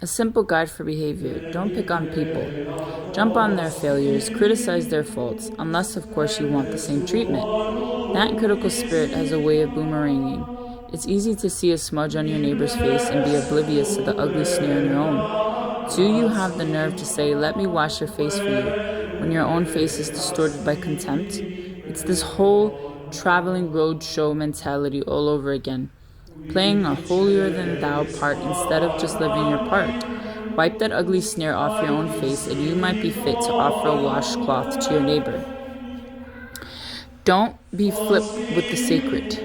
A simple guide for behavior. Don't pick on people. Jump on their failures, criticize their faults, unless, of course, you want the same treatment. That critical spirit has a way of boomeranging. It's easy to see a smudge on your neighbor's face and be oblivious to the ugly sneer on your own. Do you have the nerve to say, "Let me wash your face for you," when your own face is distorted by contempt? It's this whole traveling roadshow mentality all over again. Playing a holier-than-thou part instead of just living your part. Wipe that ugly sneer off your own face and you might be fit to offer a washcloth to your neighbor. Don't be flip with the sacred.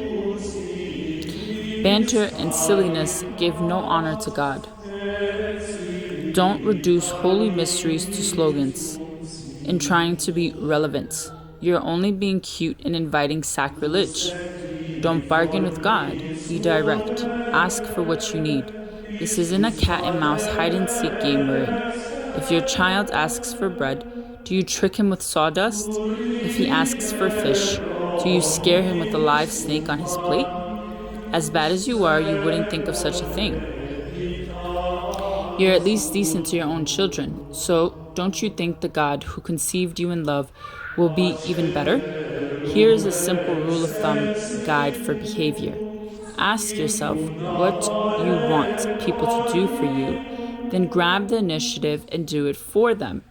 Banter and silliness give no honor to God. Don't reduce holy mysteries to slogans in trying to be relevant. You're only being cute and inviting sacrilege. Don't bargain with God. Be direct. Ask for what you need. This isn't a cat and mouse hide-and-seek game we're in. If your child asks for bread, do you trick him with sawdust? If he asks for fish, do you scare him with a live snake on his plate? As bad as you are, you wouldn't think of such a thing. You're at least decent to your own children, so don't you think the God who conceived you in love will be even better? Here is a simple rule of thumb guide for behavior. Ask yourself what you want people to do for you, then grab the initiative and do it for them.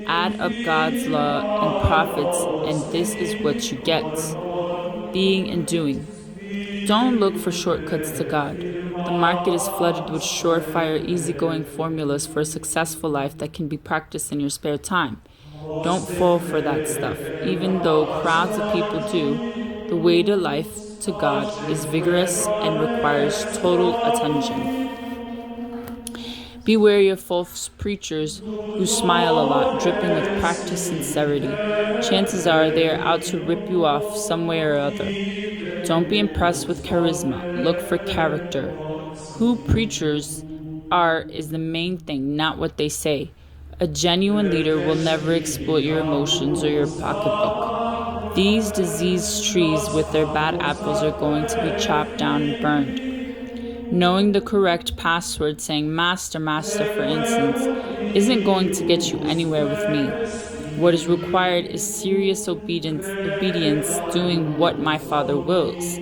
Add up God's law and prophets, and this is what you get. Being and doing. Don't look for shortcuts to God. The market is flooded with surefire, easygoing formulas for a successful life that can be practiced in your spare time. Don't fall for that stuff. Even though crowds of people do, the way to life to God is vigorous and requires total attention. Be wary of false preachers who smile a lot, dripping with practiced sincerity. Chances are they are out to rip you off some way or other. Don't be impressed with charisma. Look for character. Who preachers are is the main thing, not what they say. A genuine leader will never exploit your emotions or your pocketbook. These diseased trees with their bad apples are going to be chopped down and burned. Knowing the correct password, saying "Master, Master," for instance, isn't going to get you anywhere with me. What is required is serious obedience, doing what my Father wills.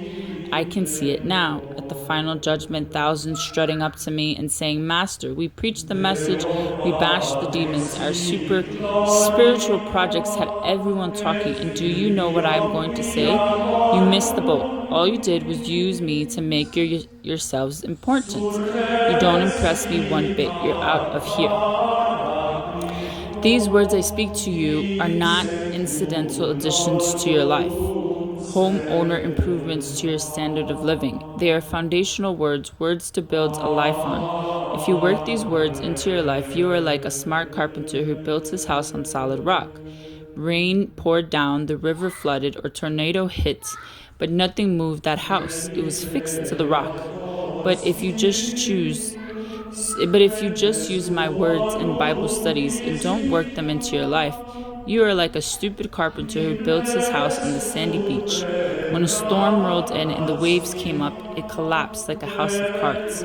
I can see it now. At the final judgment, thousands strutting up to me and saying, "Master, we preached the message, we bashed the demons, our super spiritual projects had everyone talking, and do you know what I'm going to say? You missed the boat. All you did was use me to make yourselves important. You don't impress me one bit. You're out of here." These words I speak to you are not incidental additions to your life, homeowner improvements to your standard of living. They are foundational words to build a life on. If you work these words into your life, you are like a smart carpenter who built his house on solid rock. Rain poured down, the river flooded, or tornado hit, but nothing moved that house. It was fixed to the rock. But if you just use my words in Bible studies and don't work them into your life, you are like a stupid carpenter who builds his house on the sandy beach. When a storm rolled in and the waves came up, it collapsed like a house of cards.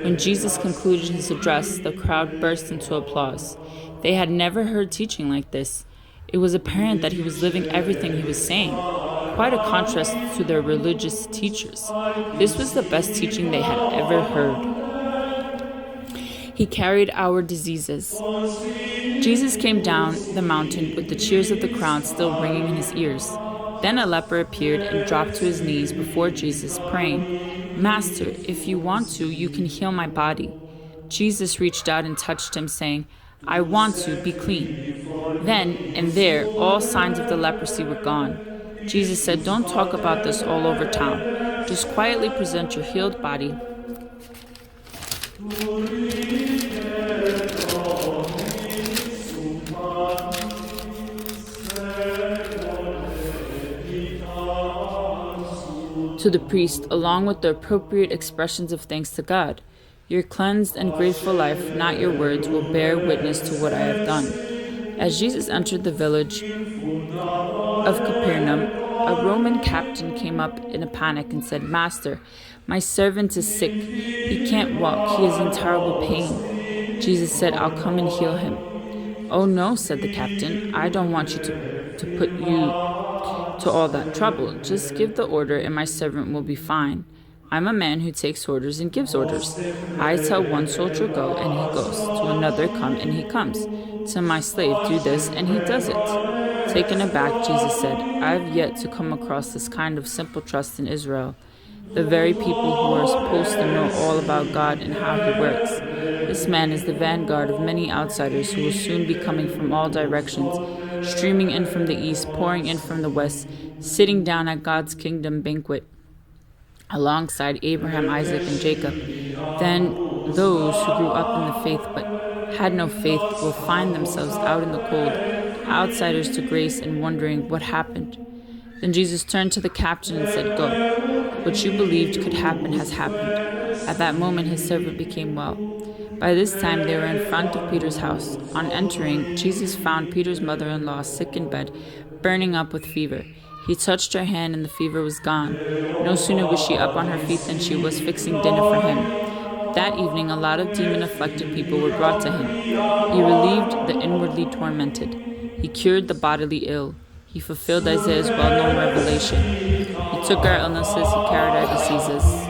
When Jesus concluded his address, the crowd burst into applause. They had never heard teaching like this. It was apparent that he was living everything he was saying. Quite a contrast to their religious teachers. This was the best teaching they had ever heard. He carried our diseases. Jesus came down the mountain with the cheers of the crowd still ringing in his ears. Then a leper appeared and dropped to his knees before Jesus, praying, "Master, if you want to, you can heal my body." Jesus reached out and touched him, saying, "I want to be clean." Then and there, all signs of the leprosy were gone. Jesus said, "Don't talk about this all over town. Just quietly present your healed body to the priest, along with the appropriate expressions of thanks to God. Your cleansed and grateful life, not your words, will bear witness to what I have done." As Jesus entered the village of Capernaum, a Roman captain came up in a panic and said, "Master, my servant is sick. He can't walk. He is in terrible pain." Jesus said, I'll come and heal him. Oh no, said the captain. I don't want you to put you to all that trouble. Just give the order and my servant will be fine. I'm a man who takes orders and gives orders. I tell one soldier go and he goes, to another come and he comes, to my slave do this and he does it. Taken aback, Jesus said, I have yet to come across this kind of simple trust in Israel, the very people who are supposed to know all about God and how he works. This man is the vanguard of many outsiders who will soon be coming from all directions, streaming in from the east, pouring in from the west, sitting down at God's kingdom banquet alongside Abraham, Isaac, and Jacob. Then those who grew up in the faith but had no faith will find themselves out in the cold, outsiders to grace and wondering what happened. Then Jesus turned to the captain and said, Go. What you believed could happen has happened. At that moment his servant became well. By this time they were in front of Peter's house. On entering, Jesus found Peter's mother-in-law sick in bed, burning up with fever. He touched her hand and the fever was gone. No sooner was she up on her feet than she was fixing dinner for him. That evening a lot of demon-afflicted people were brought to him. He relieved the inwardly tormented. He cured the bodily ill. He fulfilled Isaiah's well-known revelation. He took our illnesses, he carried our diseases.